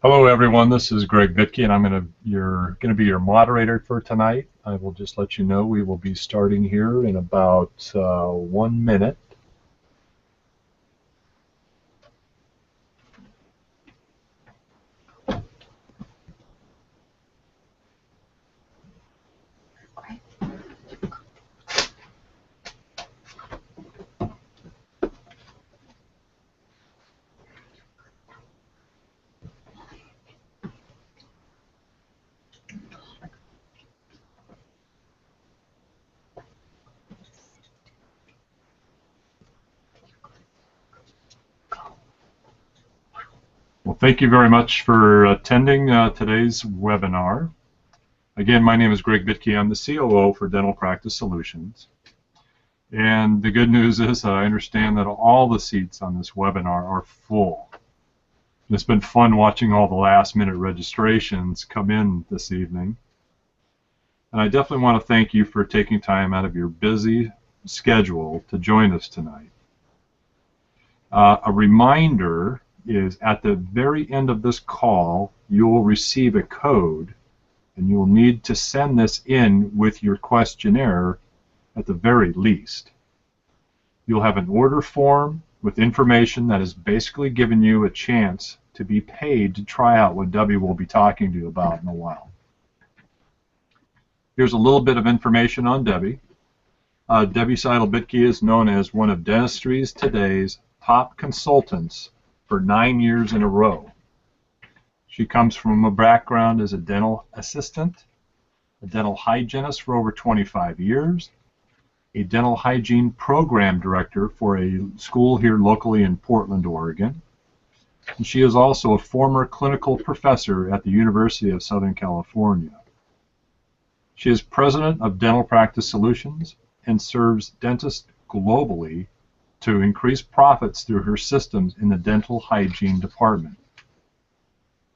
Hello, everyone. This is Greg Bitke, and you're going to be your moderator for tonight. I will just let you know we will be starting here in about 1 minute. Well, thank you very much for attending today's webinar. Again, my name is Greg Bitke. I'm the COO for Dental Practice Solutions. And the good news is I understand that all the seats on this webinar are full. And it's been fun watching all the last-minute registrations come in this evening. And I definitely want to thank you for taking time out of your busy schedule to join us tonight. A reminder is at the very end of this call, you will receive a code, and you will need to send this in with your questionnaire at the very least. You'll have an order form with information that is basically giving you a chance to be paid to try out what Debbie will be talking to you about in a while. Here's a little bit of information on Debbie. Debbie Seidel-Bitke is known as one of Dentistry Today's top consultants for 9 years in a row. She comes from a background as a dental assistant, a dental hygienist for over 25 years, a dental hygiene program director for a school here locally in Portland, Oregon. And she is also a former clinical professor at the University of Southern California. She is president of Dental Practice Solutions and serves dentists globally to increase profits through her systems in the dental hygiene department.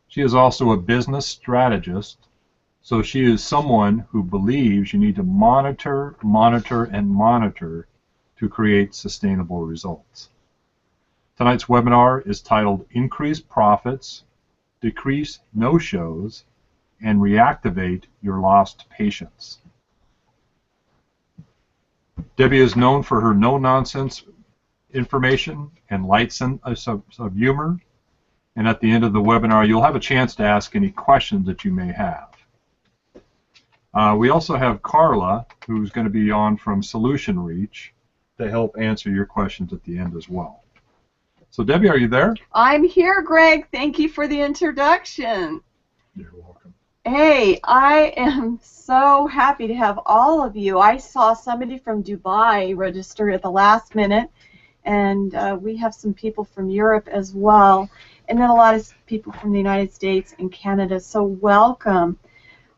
She is also a business strategist, so she is someone who believes you need to monitor, and monitor to create sustainable results. Tonight's webinar is titled Increase Profits, Decrease No-Shows, and Reactivate Your Lost Patients. Debbie is known for her no-nonsense information and light sense of humor, and at the end of the webinar you'll have a chance to ask any questions that you may have. We also have Carla, who's going to be on from Solution Reach to help answer your questions at the end as well. So Debbie, are you there? I'm here, Greg. Thank you for the introduction. You're welcome. Hey, I am so happy to have all of you. I saw somebody from Dubai register at the last minute, and we have some people from Europe as well, and then a lot of people from the United States and Canada, so welcome.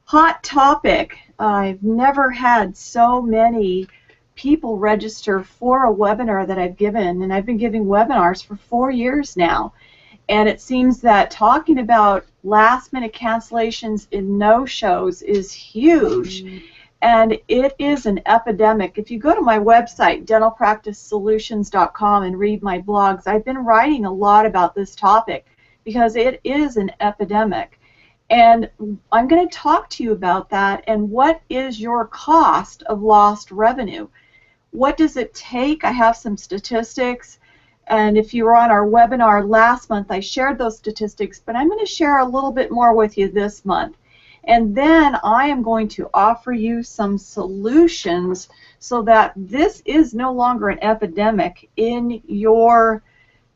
Hot topic. I've never had so many people register for a webinar that I've given, and I've been giving webinars for 4 years now. And it seems that talking about last-minute cancellations in no-shows is huge, and it is an epidemic. If you go to my website, dentalpracticesolutions.com, and read my blogs, I've been writing a lot about this topic because it is an epidemic. And I'm going to talk to you about that and what is your cost of lost revenue. What does it take? I have some statistics. And if you were on our webinar last month, I shared those statistics, but I'm going to share a little bit more with you this month. And then I am going to offer you some solutions so that this is no longer an epidemic in your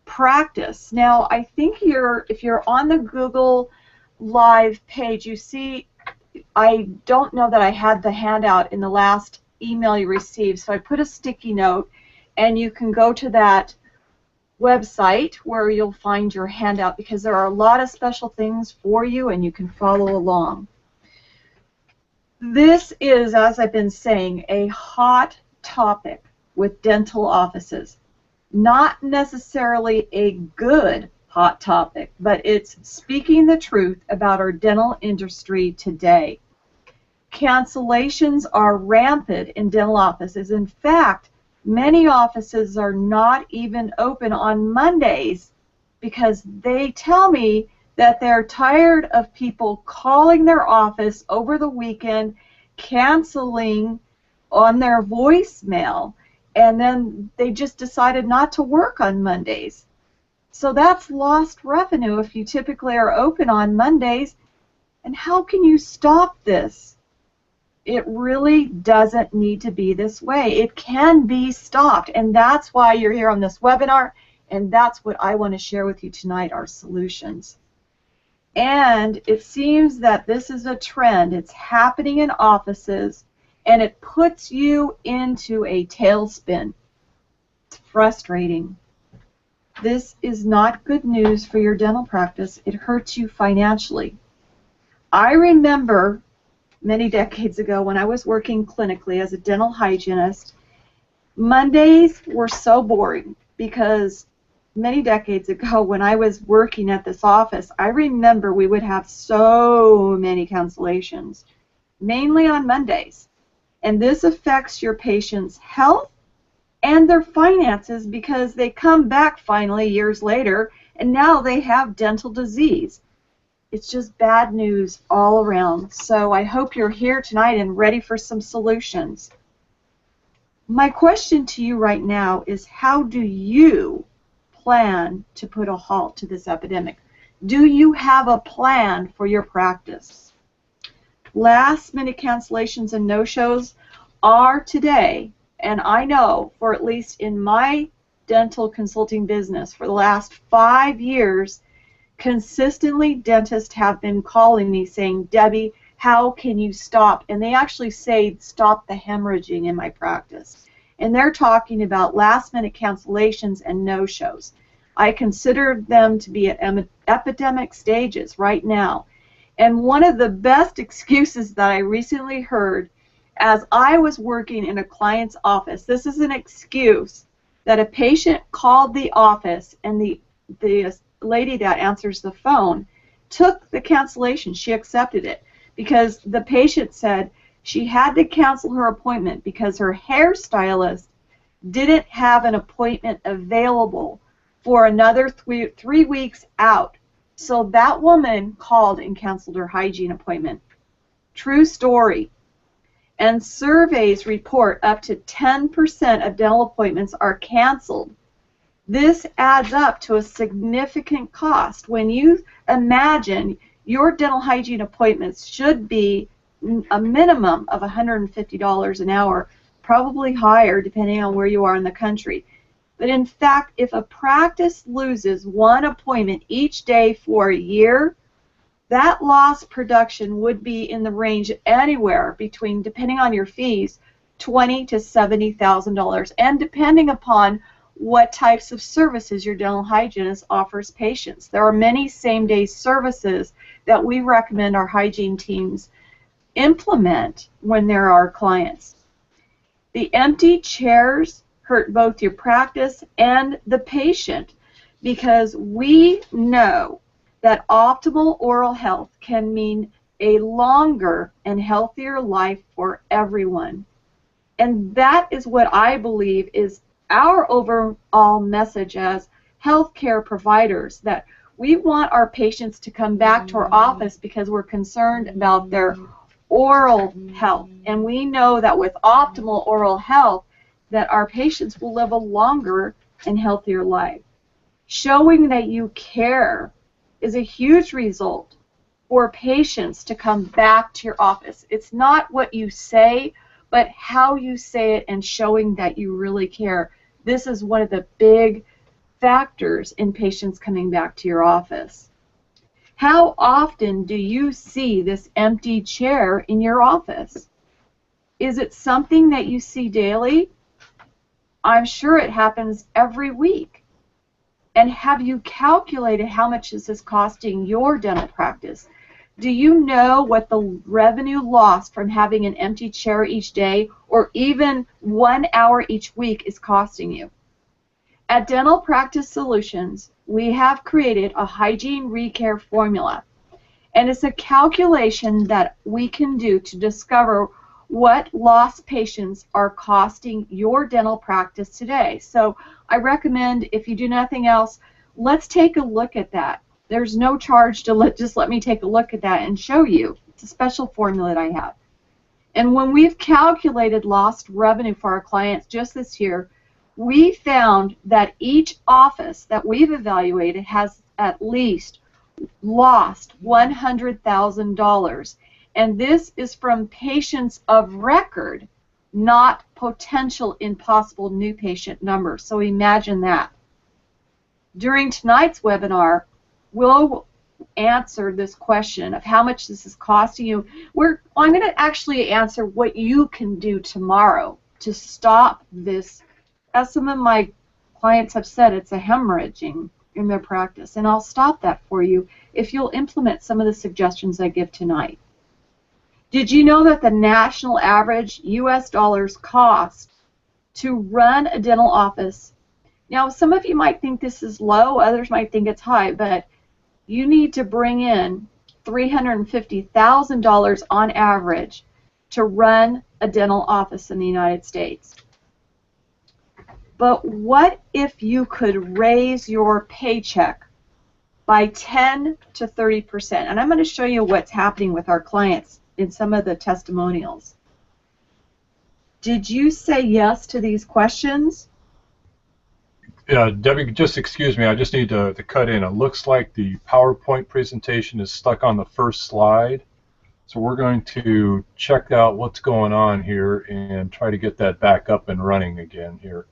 practice. Now, I think if you're on the Google Live page, you see, I don't know that I had the handout in the last email you received, so I put a sticky note, and you can go to that website where you'll find your handout because there are a lot of special things for you and you can follow along. This is, as I've been saying, a hot topic with dental offices. Not necessarily a good hot topic, but it's speaking the truth about our dental industry today. Cancellations are rampant in dental offices. In fact, many offices are not even open on Mondays because they tell me that they're tired of people calling their office over the weekend, canceling on their voicemail, and then they just decided not to work on Mondays. So that's lost revenue if you typically are open on Mondays. And how can you stop this? It really doesn't need to be this way. It can be stopped, and that's why you're here on this webinar, and that's what I want to share with you tonight, our solutions. And it seems that this is a trend. It's happening in offices, and it puts you into a tailspin. It's frustrating. This is not good news for your dental practice. It hurts you financially. I remember many decades ago when I was working clinically as a dental hygienist, Mondays were so boring because many decades ago when I was working at this office, I remember we would have so many cancellations, mainly on Mondays. And this affects your patient's health and their finances because they come back finally years later and now they have dental disease. It's just bad news all around. So I hope you're here tonight and ready for some solutions. My question to you right now is, how do you plan to put a halt to this epidemic? Do you have a plan for your practice? Last-minute cancellations and no-shows are today, and I know for at least in my dental consulting business for the last 5 years, consistently dentists have been calling me saying, Debbie, how can you stop? And they actually say, stop the hemorrhaging in my practice. And they're talking about last-minute cancellations and no-shows. I consider them to be at epidemic stages right now. And one of the best excuses that I recently heard as I was working in a client's office, this is an excuse that a patient called the office and the lady that answers the phone took the cancellation. She accepted it because the patient said she had to cancel her appointment because her hairstylist didn't have an appointment available for another 3 weeks out. So that woman called and canceled her hygiene appointment. True story. And surveys report up to 10% of dental appointments are canceled. This adds up to a significant cost. When you imagine your dental hygiene appointments should be a minimum of $150 an hour, probably higher depending on where you are in the country. But in fact, if a practice loses one appointment each day for a year, that lost production would be in the range anywhere between, depending on your fees, $20,000 to $70,000, and depending upon what types of services your dental hygienist offers patients. There are many same-day services that we recommend our hygiene teams implement when they're our clients. The empty chairs hurt both your practice and the patient because we know that optimal oral health can mean a longer and healthier life for everyone. And that is what I believe is our overall message as healthcare providers, that we want our patients to come back to our office because we're concerned about their oral health. And we know that with optimal oral health, that our patients will live a longer and healthier life. Showing that you care is a huge result for patients to come back to your office. It's not what you say, but how you say it and showing that you really care. This is one of the big factors in patients coming back to your office. How often do you see this empty chair in your office? Is it something that you see daily? I'm sure it happens every week. And have you calculated how much this is costing your dental practice? Do you know what the revenue lost from having an empty chair each day or even 1 hour each week is costing you? At Dental Practice Solutions, we have created a hygiene recare formula, and it's a calculation that we can do to discover what lost patients are costing your dental practice today. So I recommend, if you do nothing else, let's take a look at that. There's no charge to just let me take a look at that and show you. It's a special formula that I have. And when we've calculated lost revenue for our clients just this year, we found that each office that we've evaluated has at least lost $100,000. And this is from patients of record, not potential impossible new patient numbers. So imagine that. During tonight's webinar, we'll answer this question of how much this is costing you. I'm going to actually answer what you can do tomorrow to stop this. As some of my clients have said, it's a hemorrhaging in their practice, and I'll stop that for you if you'll implement some of the suggestions I give tonight. Did you know that the national average US dollars cost to run a dental office? Now, some of you might think this is low, others might think it's high, but you need to bring in $350,000 on average to run a dental office in the United States. But what if you could raise your paycheck by 10 to 30%? And I'm going to show you what's happening with our clients in some of the testimonials. Did you say yes to these questions? Yeah, Debbie, just excuse me. I just need to cut in. It looks like the PowerPoint presentation is stuck on the first slide. So we're going to check out what's going on here and try to get that back up and running again here.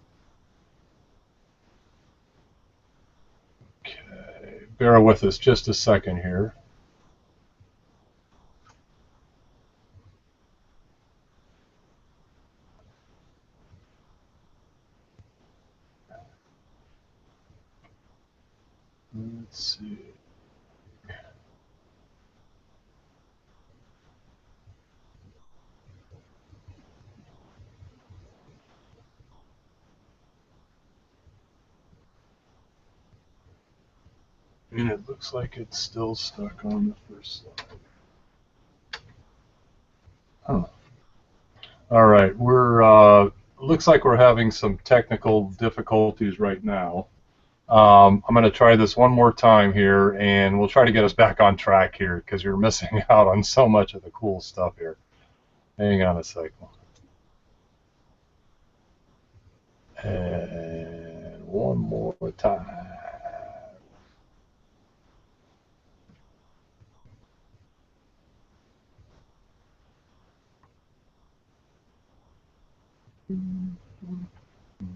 Okay, bear with us just a second here. Let's see. And it looks like it's still stuck on the first slide. Huh. All right, looks like we're having some technical difficulties right now. I'm going to try this one more time here, and we'll try to get us back on track here because you're missing out on so much of the cool stuff here. Hang on a second. And one more time.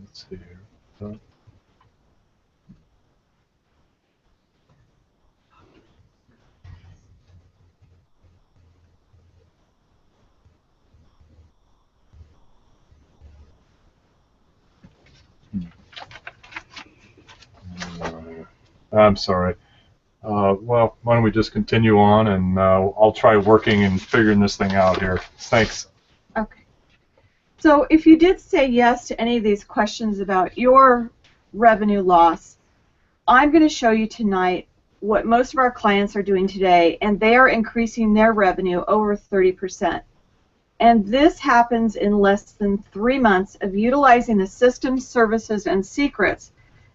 Let's see here. I'm sorry. Well, why don't we just continue on, and I'll try working and figuring this thing out here. Thanks. Okay. So if you did say yes to any of these questions about your revenue loss, I'm going to show you tonight what most of our clients are doing today, and they are increasing their revenue over 30%. And this happens in less than 3 months of utilizing the systems, services, and secrets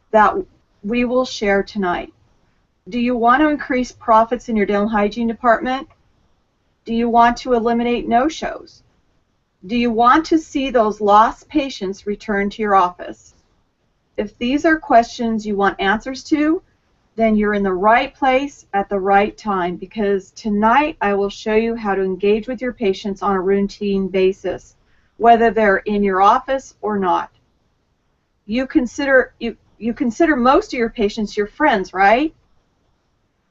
that we will share tonight. Do you want to increase profits in your dental hygiene department? Do you want to eliminate no-shows? Do you want to see those lost patients return to your office? If these are questions you want answers to, then you're in the right place at the right time, because tonight I will show you how to engage with your patients on a routine basis, whether they're in your office or not. You consider most of your patients your friends, right?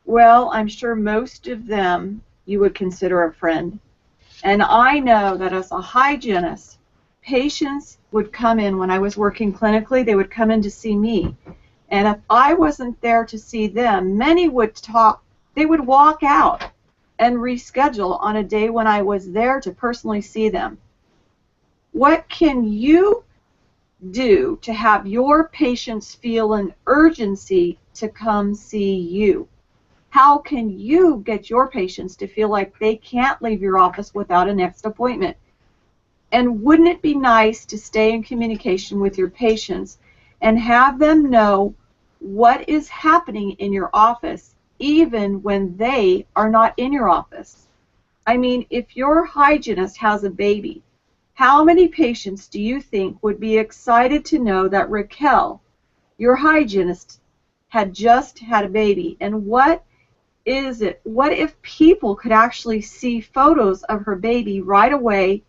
Well, I'm sure most of them you would consider a friend. And I know that as a hygienist, patients would come in when I was working clinically, they would come in to see me. And if I wasn't there to see them, many would talk, they would walk out and reschedule on a day when I was there to personally see them. What can you do to have your patients feel an urgency to come see you? How can you get your patients to feel like they can't leave your office without a next appointment? And wouldn't it be nice to stay in communication with your patients and have them know what is happening in your office even when they are not in your office. I mean, if your hygienist has a baby, how many patients do you think would be excited to know that Raquel, your hygienist, had just had a baby? And what is it? What if people could actually see photos of her baby right away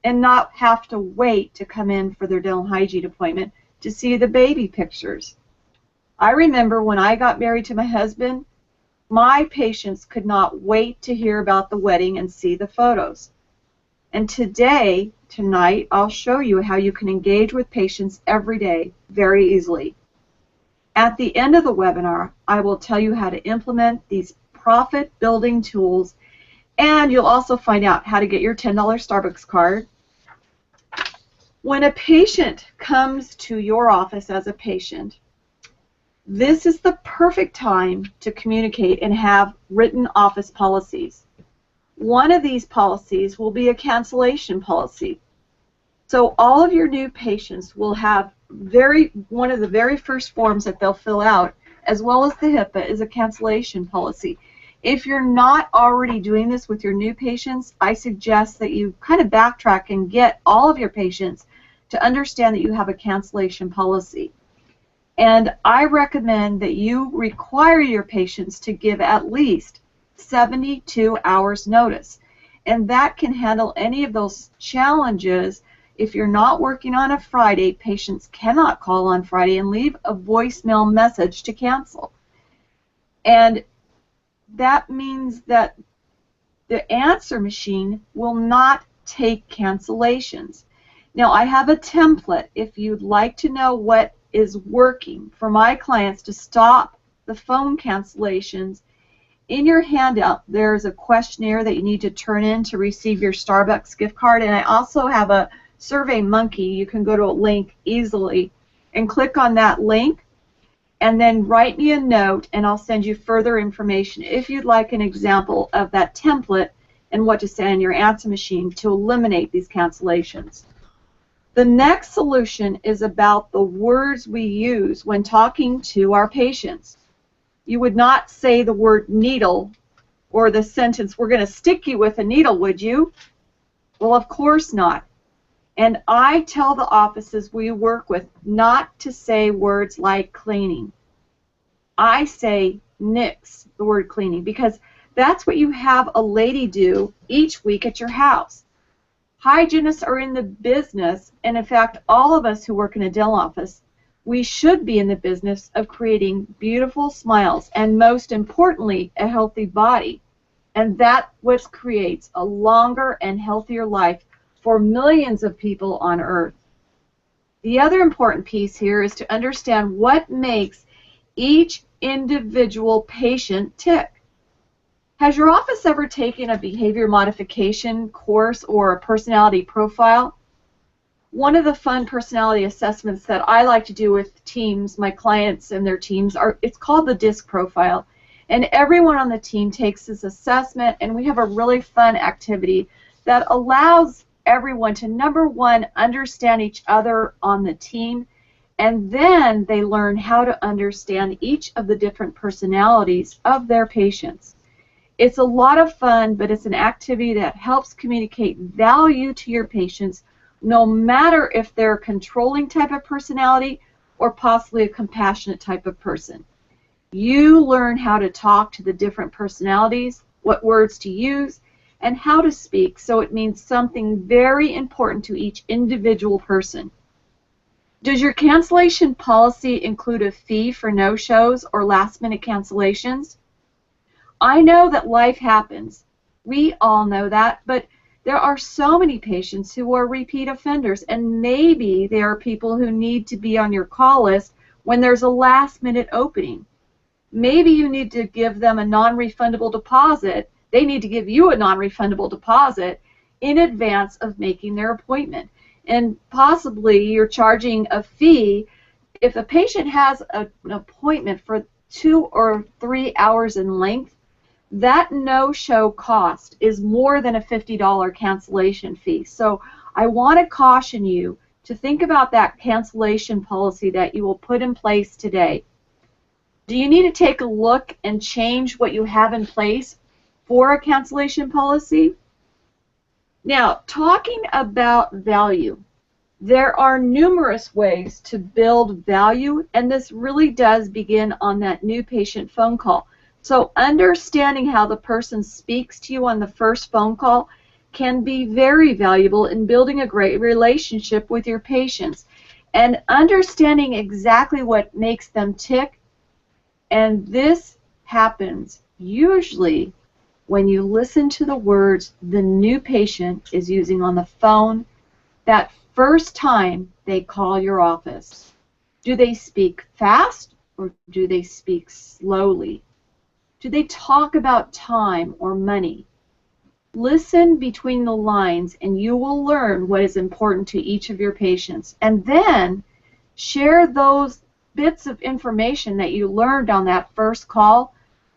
and not have to wait to come in for their dental hygiene appointment to see the baby pictures? I remember when I got married to my husband, my patients could not wait to hear about the wedding and see the photos. And tonight, I'll show you how you can engage with patients every day very easily. At the end of the webinar, I will tell you how to implement these profit-building tools, and you'll also find out how to get your $10 Starbucks card. When a patient comes to your office as a patient, this is the perfect time to communicate and have written office policies. One of these policies will be a cancellation policy. So all of your new patients will have one of the very first forms that they'll fill out, as well as the HIPAA, is a cancellation policy. If you're not already doing this with your new patients, I suggest that you kind of backtrack and get all of your patients to understand that you have a cancellation policy. And I recommend that you require your patients to give at least 72 hours notice. And that can handle any of those challenges. If you're not working on a Friday, patients cannot call on Friday and leave a voicemail message to cancel. And that means that the answer machine will not take cancellations. Now, I have a template if you'd like to know what is working for my clients to stop the phone cancellations. In your handout, there's a questionnaire that you need to turn in to receive your Starbucks gift card, and I also have a Survey Monkey. You can go to a link easily and click on that link and then write me a note, and I'll send you further information if you'd like an example of that template and what to say on your answer machine to eliminate these cancellations. The next solution is about the words we use when talking to our patients. You would not say the word needle or the sentence, "We're going to stick you with a needle, would you?" Well, of course not. And I tell the offices we work with not to say words like cleaning. I say nix, the word cleaning, because that's what you have a lady do each week at your house. Hygienists are in the business, and in fact, all of us who work in a dental office, we should be in the business of creating beautiful smiles and, most importantly, a healthy body. And that's what creates a longer and healthier life for millions of people on Earth. The other important piece here is to understand what makes each individual patient tick. Has your office ever taken a behavior modification course or a personality profile? One of the fun personality assessments that I like to do with teams, my clients and their teams, it's called the DISC profile. And everyone on the team takes this assessment, and we have a really fun activity that allows everyone to, number one, understand each other on the team, and then they learn how to understand each of the different personalities of their patients. It's a lot of fun, but it's an activity that helps communicate value to your patients, no matter if they're a controlling type of personality or possibly a compassionate type of person. You learn how to talk to the different personalities, what words to use, and how to speak, so it means something very important to each individual person. Does your cancellation policy include a fee for no-shows or last-minute cancellations? I know that life happens. We all know that, but there are so many patients who are repeat offenders, and maybe there are people who need to be on your call list when there's a last-minute opening. Maybe you need to give them a non-refundable deposit. They need to give you a non-refundable deposit in advance of making their appointment. And possibly you're charging a fee. If a patient has an appointment for 2 or 3 hours in length, that no-show cost is more than a $50 cancellation fee. So I want to caution you to think about that cancellation policy that you will put in place today. Do you need to take a look and change what you have in place for a cancellation policy? Now, talking about value, there are numerous ways to build value, and this really does begin on that new patient phone call. So understanding how the person speaks to you on the first phone call can be very valuable in building a great relationship with your patients. And understanding exactly what makes them tick, and this happens usually when you listen to the words the new patient is using on the phone that first time they call your office. Do they speak fast or do they speak slowly? Do they talk about time or money? Listen between the lines and you will learn what is important to each of your patients. And then share those bits of information that you learned on that first call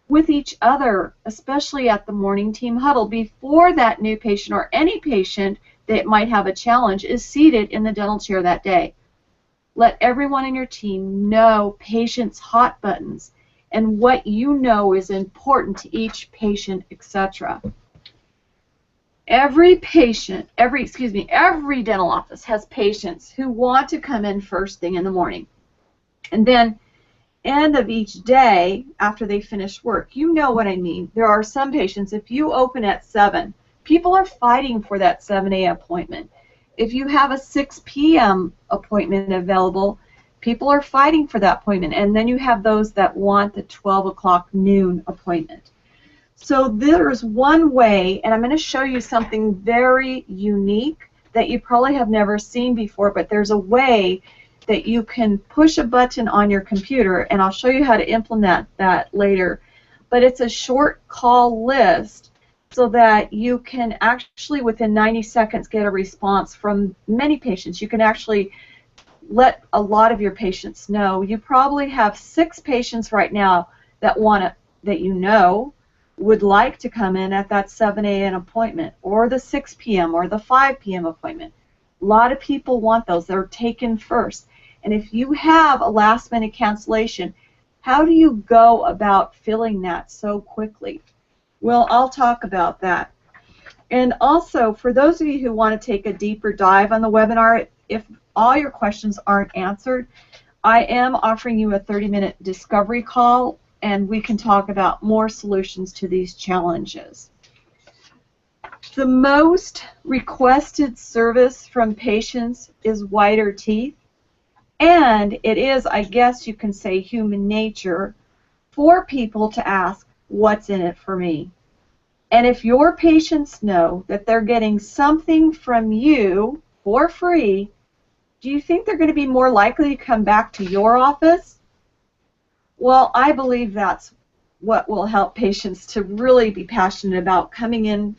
with each other, especially at the morning team huddle, before that new patient or any patient that might have a challenge is seated in the dental chair that day. Let everyone in your team know patients' hot buttons and what you know is important to each patient, etc. Every dental office has patients who want to come in first thing in the morning. And then end of each day after they finish work. You know what I mean. There are some patients, if you open at 7, people are fighting for that 7 a.m. appointment. If you have a 6 p.m. appointment available, people are fighting for that appointment. And then you have those that want the 12 o'clock noon appointment. So there's one way, and I'm going to show you something very unique that you probably have never seen before, but there's a way that you can push a button on your computer, and I'll show you how to implement that later. But it's a short call list so that you can actually, within 90 seconds, get a response from many patients. You can actually let a lot of your patients know. You probably have 6 patients right now that would like to come in at that 7 a.m. appointment, or the 6 p.m. or the 5 p.m. appointment. A lot of people want those. They're taken first. And if you have a last-minute cancellation, how do you go about filling that so quickly? Well, I'll talk about that. And also, for those of you who want to take a deeper dive on the webinar, if all your questions aren't answered, I am offering you a 30-minute discovery call, and we can talk about more solutions to these challenges. The most requested service from patients is whiter teeth. And it is, I guess you can say, human nature for people to ask, what's in it for me? And if your patients know that they're getting something from you for free, do you think they're going to be more likely to come back to your office? Well, I believe that's what will help patients to really be passionate about coming in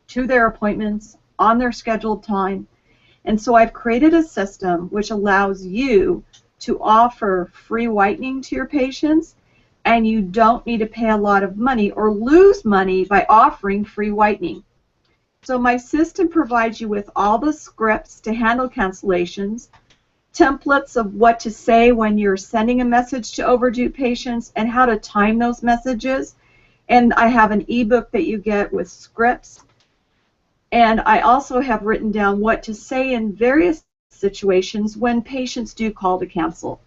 to their appointments on their scheduled time. And so I've created a system which allows you to offer free whitening to your patients, and you don't need to pay a lot of money or lose money by offering free whitening. So my system provides you with all the scripts to handle cancellations, templates of what to say when you're sending a message to overdue patients, and how to time those messages. And I have an ebook that you get with scripts. And I also have written down what to say in various situations when patients do call to cancel.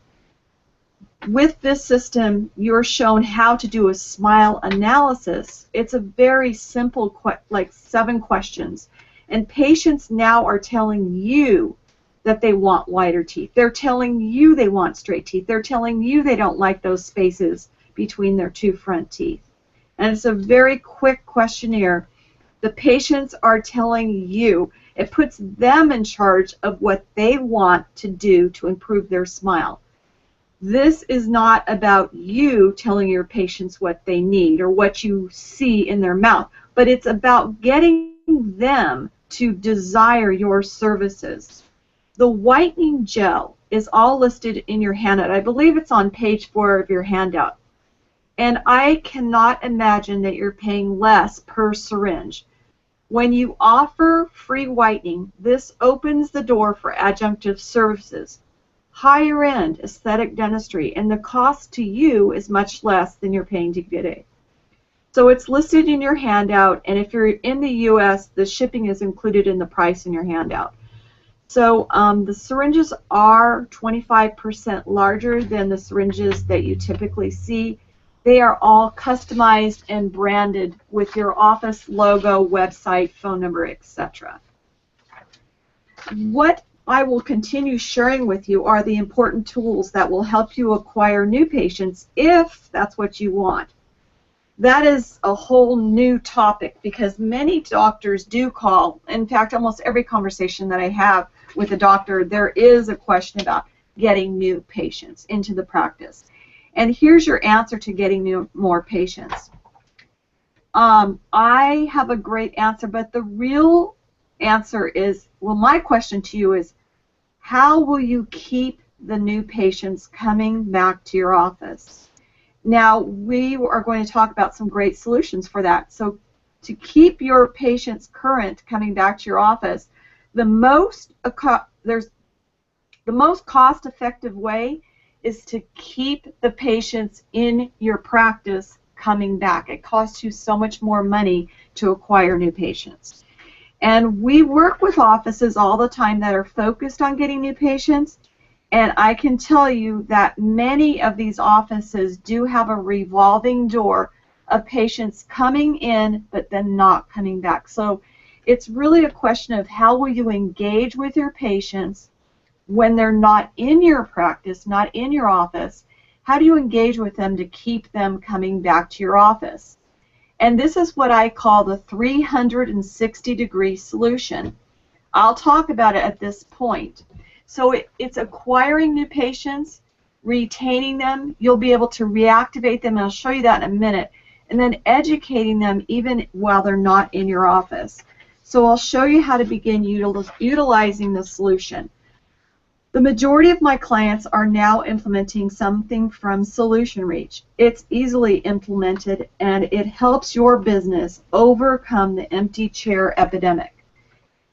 With this system, you're shown how to do a smile analysis. It's a very simple, like 7 questions. And patients now are telling you that they want whiter teeth. They're telling you they want straight teeth. They're telling you they don't like those spaces between their 2 front teeth. And it's a very quick questionnaire. The patients are telling you. It puts them in charge of what they want to do to improve their smile. This is not about you telling your patients what they need or what you see in their mouth, but it's about getting them to desire your services. The whitening gel is all listed in your handout. I believe it's on page 4 of your handout. And I cannot imagine that you're paying less per syringe. When you offer free whitening, this opens the door for adjunctive services. higher end aesthetic dentistry, and the cost to you is much less than you're paying to get it. So it's listed in your handout, and if you're in the U.S., the shipping is included in the price in your handout. So the syringes are 25% larger than the syringes that you typically see. They are all customized and branded with your office logo, website, phone number, etc. What I will continue sharing with you are the important tools that will help you acquire new patients if that's what you want. That is a whole new topic because many doctors do call. In fact, almost every conversation that I have with a doctor, there is a question about getting new patients into the practice. And here's your answer to getting more patients. I have a great answer, but the real answer is, well, my question to you is, how will you keep the new patients coming back to your office? Now, we are going to talk about some great solutions for that. So to keep your patients current coming back to your office, the most cost-effective way is to keep the patients in your practice coming back. It costs you so much more money to acquire new patients. And we work with offices all the time that are focused on getting new patients, and I can tell you that many of these offices do have a revolving door of patients coming in but then not coming back. So it's really a question of how will you engage with your patients when they're not in your practice, not in your office. How do you engage with them to keep them coming back to your office? And this is what I call the 360-degree solution. I'll talk about it at this point. So it's acquiring new patients, retaining them. You'll be able to reactivate them, and I'll show you that in a minute, and then educating them even while they're not in your office. So I'll show you how to begin utilizing the solution. The majority of my clients are now implementing something from Solution Reach. It's easily implemented, and it helps your business overcome the empty chair epidemic.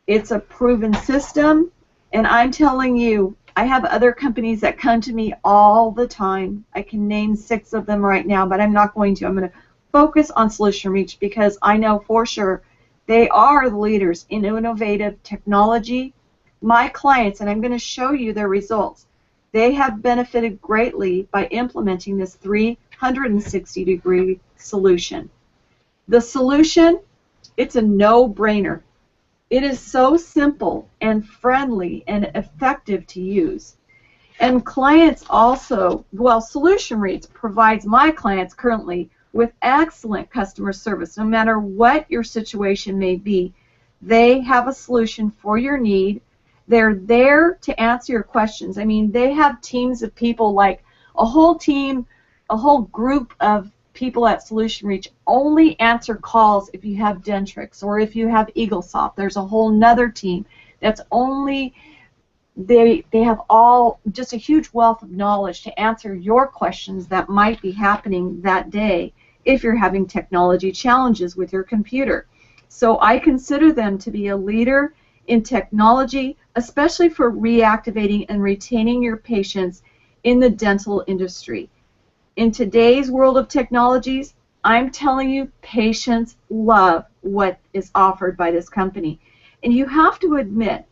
It's a proven system, and I'm telling you, I have other companies that come to me all the time. I can name 6 of them right now, but I'm not going to. I'm going to focus on Solution Reach because I know for sure they are the leaders in innovative technology. My clients, and I'm going to show you their results, they have benefited greatly by implementing this 360-degree solution. The solution, it's a no-brainer. It is so simple and friendly and effective to use. And clients also, well, Solution Reach provides my clients currently with excellent customer service. No matter what your situation may be, they have a solution for your need. They're there to answer your questions. I mean, they have teams of people, like a whole team, a whole group of people at Solution Reach only answer calls if you have Dentrix or if you have EagleSoft. There's a whole nother team that's only, they have all just a huge wealth of knowledge to answer your questions that might be happening that day if you're having technology challenges with your computer. So I consider them to be a leader in technology, especially for reactivating and retaining your patients in the dental industry. In today's world of technologies, I'm telling you, patients love what is offered by this company. And you have to admit,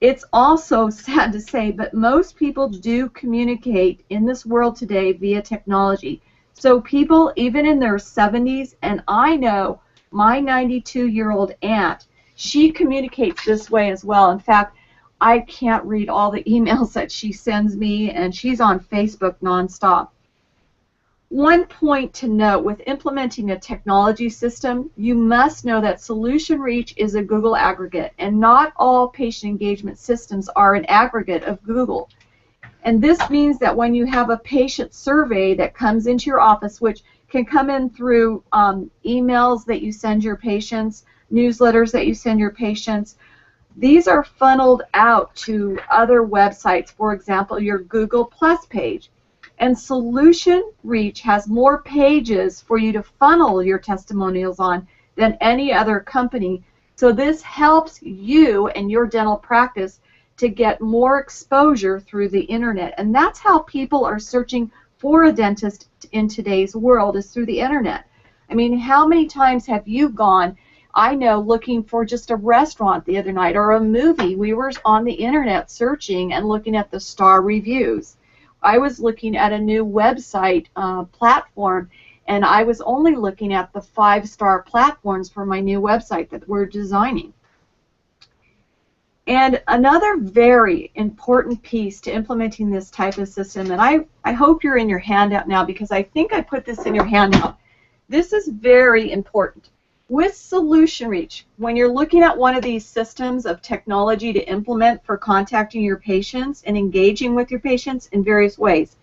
it's also sad to say, but most people do communicate in this world today via technology. So people, even in their 70s, and I know my 92-year-old aunt, she communicates this way as well. In fact, I can't read all the emails that she sends me, and she's on Facebook nonstop. One point to note, with implementing a technology system, you must know that Solution Reach is a Google aggregate, and not all patient engagement systems are an aggregate of Google. And this means that when you have a patient survey that comes into your office, which can come in through emails that you send your patients, newsletters that you send your patients, these are funneled out to other websites, for example, your Google Plus page. And Solution Reach has more pages for you to funnel your testimonials on than any other company. So this helps you and your dental practice to get more exposure through the internet. And that's how people are searching for a dentist in today's world, is through the internet. I mean, how many times have you gone, I know, looking for just a restaurant the other night or a movie? We were on the internet searching and looking at the star reviews. I was looking at a new website platform, and I was only looking at the 5-star platforms for my new website that we're designing. And another very important piece to implementing this type of system, and I hope you're in your handout now because I think I put this in your handout. This is very important. With Solution Reach, when you're looking at one of these systems of technology to implement for contacting your patients and engaging with your patients in various ways,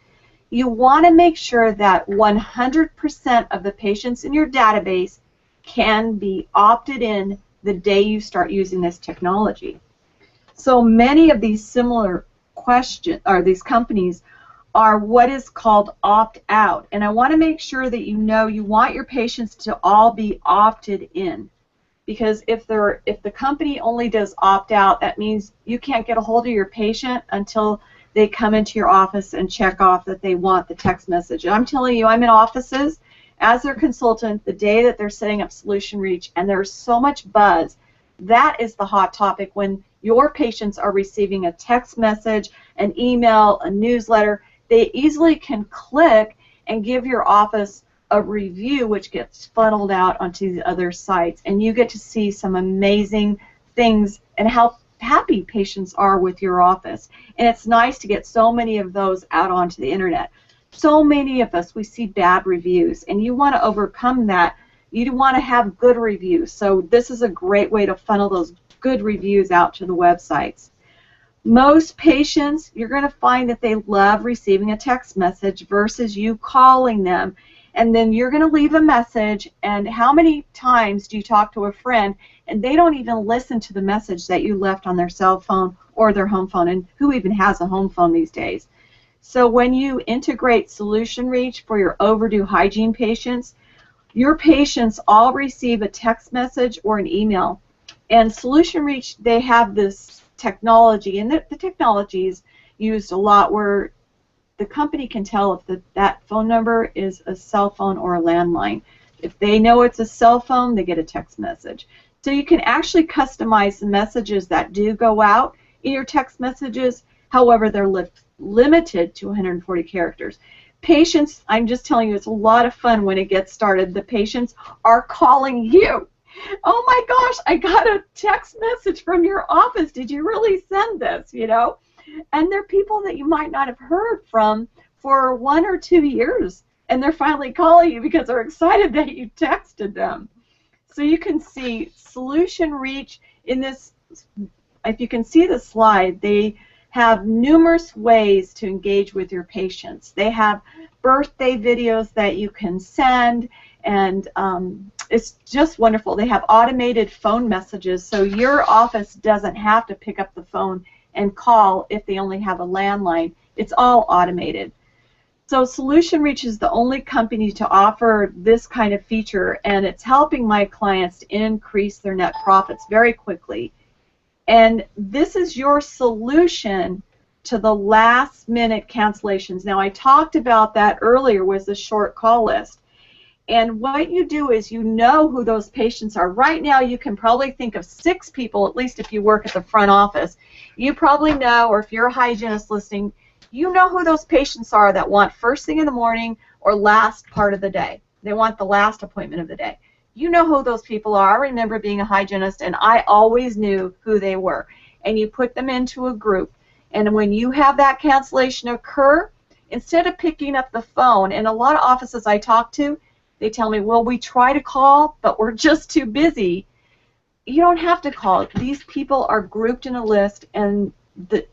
you want to make sure that 100% of the patients in your database can be opted in the day you start using this technology. So many of these similar these companies are what is called opt-out, and I want to make sure that you know you want your patients to all be opted in, because if the company only does opt-out, that means you can't get a hold of your patient until they come into your office and check off that they want the text message. And I'm telling you, I'm in offices as their consultant the day that they're setting up Solution Reach, and there's so much buzz. That is the hot topic, when your patients are receiving a text message, an email, a newsletter. They easily can click and give your office a review, which gets funneled out onto the other sites, and you get to see some amazing things and how happy patients are with your office. And it's nice to get so many of those out onto the internet. So many of us, we see bad reviews, and you want to overcome that. You want to have good reviews. So this is a great way to funnel those good reviews out to the websites. Most patients, you're going to find that they love receiving a text message versus you calling them, and then you're going to leave a message, and how many times do you talk to a friend and they don't even listen to the message that you left on their cell phone or their home phone, and who even has a home phone these days? So when you integrate Solution Reach for your overdue hygiene patients, your patients all receive a text message or an email. And Solution Reach, they have this technology, and the technology is used a lot where the company can tell if that phone number is a cell phone or a landline. If they know it's a cell phone, they get a text message. So you can actually customize the messages that do go out in your text messages. However, they're limited to 140 characters. Patients, I'm just telling you, it's a lot of fun when it gets started. The patients are calling you. Oh my gosh, I got a text message from your office. Did you really send this? You know? And they're people that you might not have heard from for 1 or 2 years, and they're finally calling you because they're excited that you texted them. So you can see Solution Reach in this. If you can see the slide, they have numerous ways to engage with your patients. They have birthday videos that you can send, and it's just wonderful. They have automated phone messages, so your office doesn't have to pick up the phone and call if they only have a landline. It's all automated. So Solution Reach is the only company to offer this kind of feature, and it's helping my clients to increase their net profits very quickly. And this is your solution to the last-minute cancellations. Now, I talked about that earlier with the short call list. And what you do is you know who those patients are. Right now, you can probably think of 6 people, at least if you work at the front office. You probably know, or if you're a hygienist listening, you know who those patients are that want first thing in the morning or last part of the day. They want the last appointment of the day. You know who those people are. I remember being a hygienist, and I always knew who they were. And you put them into a group. And when you have that cancellation occur, instead of picking up the phone, and a lot of offices I talk to, they tell me, well, we try to call, but we're just too busy. You don't have to call. These people are grouped in a list, and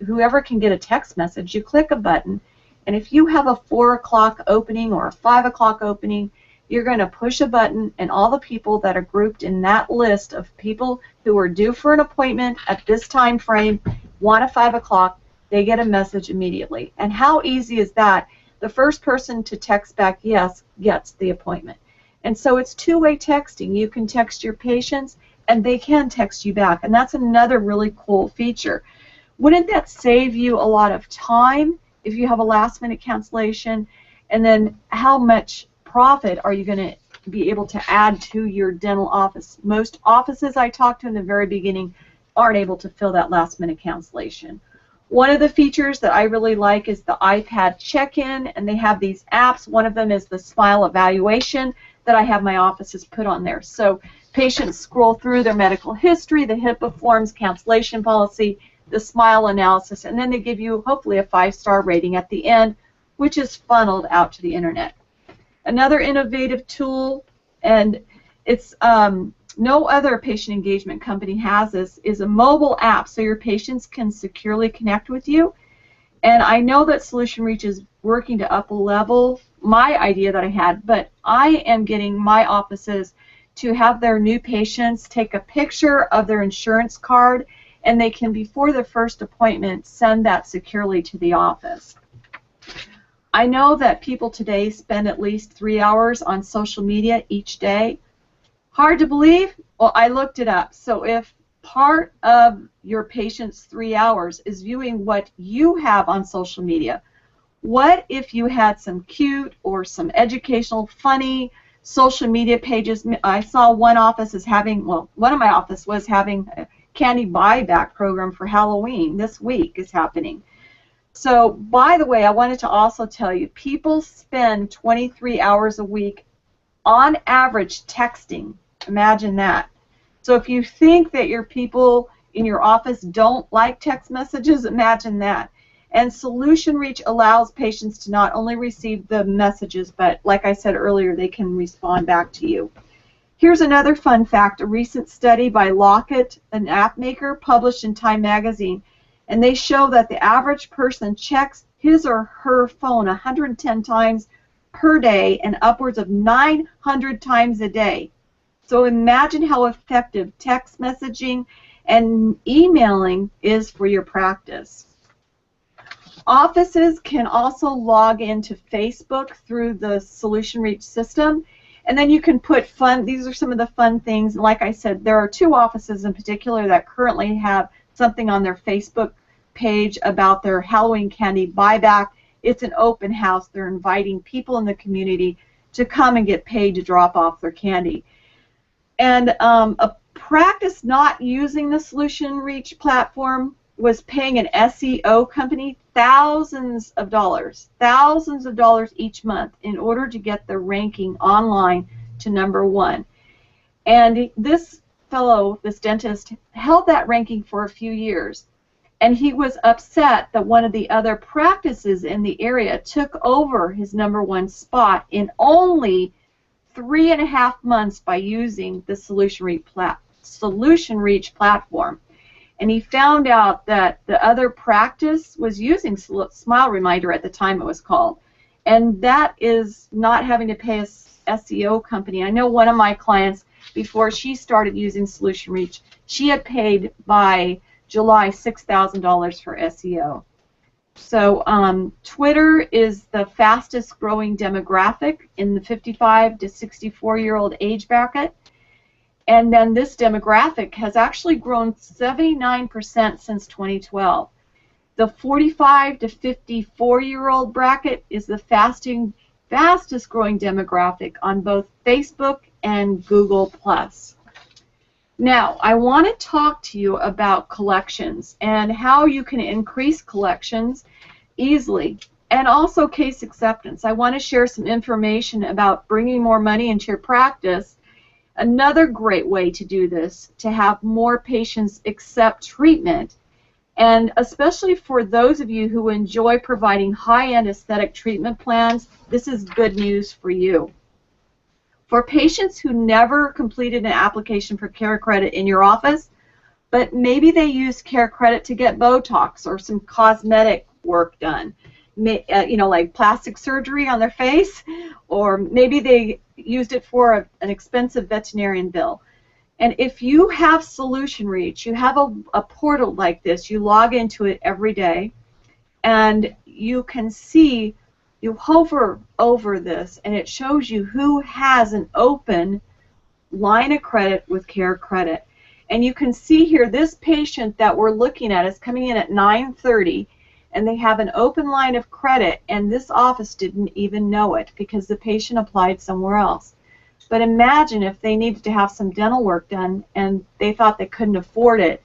whoever can get a text message, you click a button, and if you have a 4 o'clock opening or a 5 o'clock opening, you're going to push a button, and all the people that are grouped in that list of people who are due for an appointment at this time frame, 1 to 5 o'clock, they get a message immediately. And how easy is that? The first person to text back yes gets the appointment. And so it's two-way texting. You can text your patients, and they can text you back. And that's another really cool feature. Wouldn't that save you a lot of time if you have a last-minute cancellation? And then how much profit are you going to be able to add to your dental office? Most offices I talked to in the very beginning aren't able to fill that last-minute cancellation. One of the features that I really like is the iPad check-in, and they have these apps. One of them is the Smile Evaluation that I have my offices put on there. So patients scroll through their medical history, the HIPAA forms, cancellation policy, the Smile analysis, and then they give you hopefully a 5-star rating at the end, which is funneled out to the internet. Another innovative tool, and it's no other patient engagement company has this, is a mobile app so your patients can securely connect with you. And I know that Solution Reach is working to up a level my idea that I had, but I am getting my offices to have their new patients take a picture of their insurance card, and they can, before their first appointment, send that securely to the office. I know that people today spend at least 3 hours on social media each day. Hard to believe? Well, I looked it up. So if part of your patient's 3 hours is viewing what you have on social media, what if you had some cute or some educational, funny social media pages? I saw one office is having, well, one of my offices was having a candy buyback program for Halloween. This week is happening. So, by the way, I wanted to also tell you, people spend 23 hours a week on average texting. Imagine that. So if you think that your people in your office don't like text messages, imagine that. And Solution Reach allows patients to not only receive the messages, but like I said earlier, they can respond back to you. Here's another fun fact. A recent study by Lockett, an app maker, published in Time magazine, and they show that the average person checks his or her phone 110 times per day and upwards of 900 times a day. So imagine how effective text messaging and emailing is for your practice. Offices can also log into Facebook through the Solution Reach system, and then you can put fun, these are some of the fun things. Like I said, there are 2 offices in particular that currently have something on their Facebook page about their Halloween candy buyback. It's an open house. They're inviting people in the community to come and get paid to drop off their candy. And a practice not using the Solution Reach platform was paying an SEO company thousands of dollars each month in order to get the ranking online to #1. And this fellow, this dentist, held that ranking for a few years. And he was upset that one of the other practices in the area took over his #1 spot in only 3.5 months by using the Solution Reach platform. And he found out that the other practice was using Smile Reminder at the time it was called. And that is not having to pay a SEO company. I know one of my clients, before she started using Solution Reach, she had paid by July $6,000 for SEO. So Twitter is the fastest growing demographic in the 55 to 64-year-old age bracket. And then this demographic has actually grown 79% since 2012. The 45 to 54-year-old bracket is the fastest growing demographic on both Facebook and Google+. Now, I want to talk to you about collections and how you can increase collections easily, and also case acceptance. I want to share some information about bringing more money into your practice. Another great way to do this, to have more patients accept treatment, and especially for those of you who enjoy providing high-end aesthetic treatment plans, this is good news for you. For patients who never completed an application for Care Credit in your office, but maybe they used Care Credit to get Botox or some cosmetic work done, you know, like plastic surgery on their face, or maybe they used it for an expensive veterinarian bill. And if you have Solution Reach, you have a portal like this, you log into it every day, and you can see, you hover over this, and it shows you who has an open line of credit with Care Credit. And you can see here this patient that we're looking at is coming in at 9:30, and they have an open line of credit, and this office didn't even know it because the patient applied somewhere else. But imagine if they needed to have some dental work done and they thought they couldn't afford it.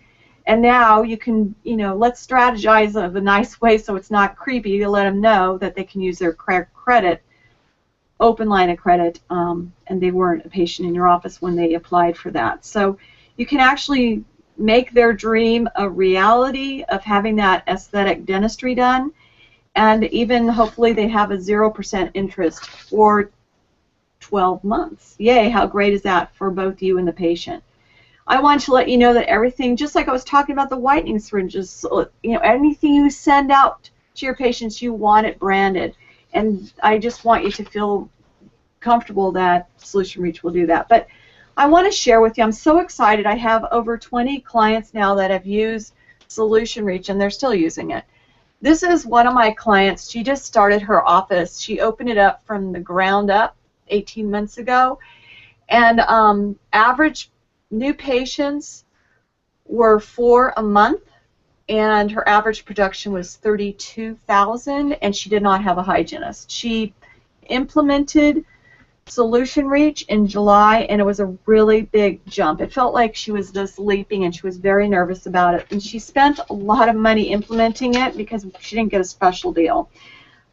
And now you can, let's strategize of a nice way so it's not creepy to let them know that they can use their credit, open line of credit, and they weren't a patient in your office when they applied for that. So you can actually make their dream a reality of having that aesthetic dentistry done, and even hopefully they have a 0% interest for 12 months. Yay, how great is that for both you and the patient? I want to let you know that everything, just like I was talking about the whitening syringes, anything you send out to your patients, you want it branded. And I just want you to feel comfortable that Solution Reach will do that. But I want to share with you, I'm so excited. I have over 20 clients now that have used Solution Reach, and they're still using it. This is one of my clients. She just started her office. She opened it up from the ground up 18 months ago, and average new patients were 4 a month, and her average production was 32,000, and she did not have a hygienist. She implemented Solution Reach in July, and it was a really big jump. It felt like she was just leaping, and she was very nervous about it. And she spent a lot of money implementing it because she didn't get a special deal.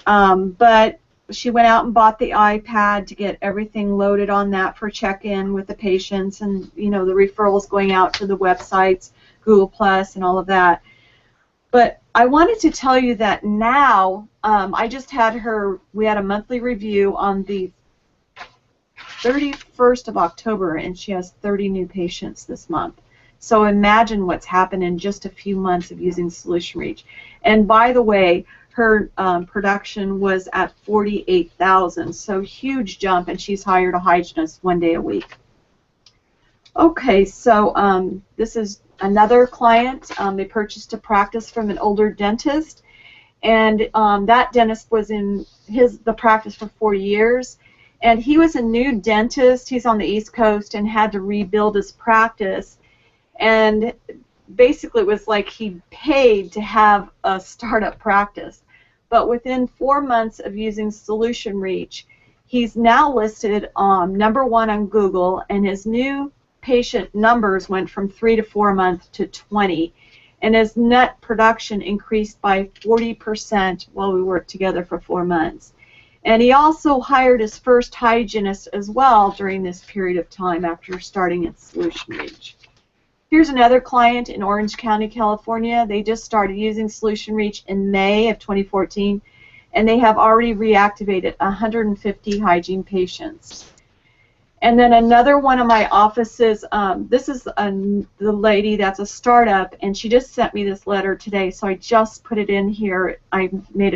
But she went out and bought the iPad to get everything loaded on that for check-in with the patients, and the referrals going out to the websites, Google Plus, and all of that. But I wanted to tell you that now I just had we had a monthly review on the 31st of October, and she has 30 new patients this month. So imagine what's happened in just a few months of using Solution Reach. And by the way, her production was at 48,000, so huge jump, and she's hired a hygienist 1 day a week. Okay, so this is another client. They purchased a practice from an older dentist, and that dentist was in the practice for 4 years. And he was a new dentist. He's on the East Coast and had to rebuild his practice. And basically it was like he paid to have a startup practice. But within 4 months of using Solution Reach, he's now listed #1 on Google, and his new patient numbers went from 3 to 4 a month to 20. And his net production increased by 40% while we worked together for 4 months. And he also hired his first hygienist as well during this period of time after starting at Solution Reach. Here's another client in Orange County, California. They just started using Solution Reach in May of 2014, and they have already reactivated 150 hygiene patients. And then another one of my offices, this is the lady that's a startup, and she just sent me this letter today, so I just put it in here. I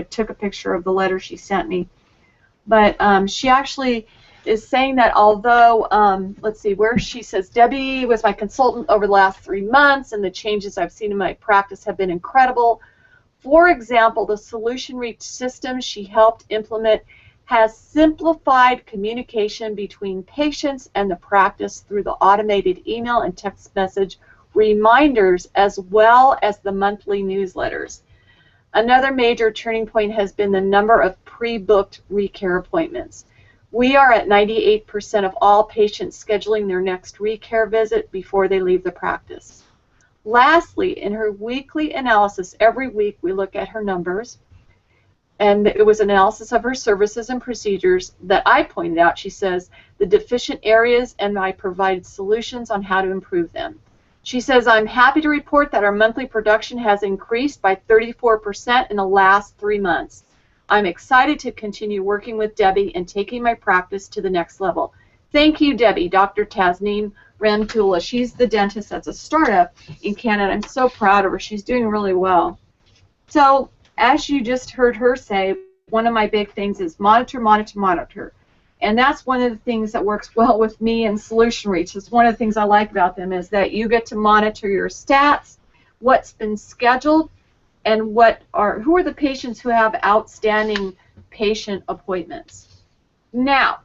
took a picture of the letter she sent me. But she actually is saying that although, let's see, where she says, Debbie was my consultant over the last 3 months, and the changes I've seen in my practice have been incredible. For example, the Solution Reach system she helped implement has simplified communication between patients and the practice through the automated email and text message reminders, as well as the monthly newsletters. Another major turning point has been the number of pre-booked recare appointments. We are at 98% of all patients scheduling their next recare visit before they leave the practice. Lastly, in her weekly analysis, every week we look at her numbers, and it was analysis of her services and procedures that I pointed out. She says the deficient areas, and I provided solutions on how to improve them. She says, I'm happy to report that our monthly production has increased by 34% in the last 3 months. I'm excited to continue working with Debbie and taking my practice to the next level. Thank you, Debbie, Dr. Tasneem Ramtula. She's the dentist that's a startup in Canada. I'm so proud of her. She's doing really well. So, as you just heard her say, one of my big things is monitor, monitor, monitor. And that's one of the things that works well with me and Solution Reach. It's one of the things I like about them is that you get to monitor your stats, what's been scheduled, and who are the patients who have outstanding patient appointments. Now,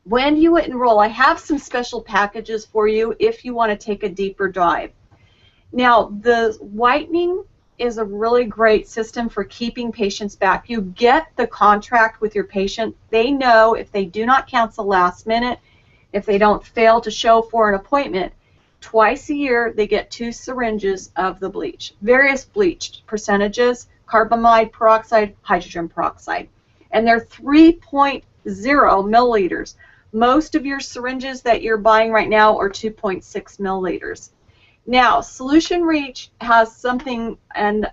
when you enroll, I have some special packages for you if you want to take a deeper dive. Now, the Whitening is a really great system for keeping patients back. You get the contract with your patient. They know if they do not cancel last minute, if they don't fail to show for an appointment, twice a year they get 2 syringes of the bleach. Various bleach percentages, carbamide peroxide, hydrogen peroxide. And they're 3.0 milliliters. Most of your syringes that you're buying right now are 2.6 milliliters. Now, Solution Reach has something, and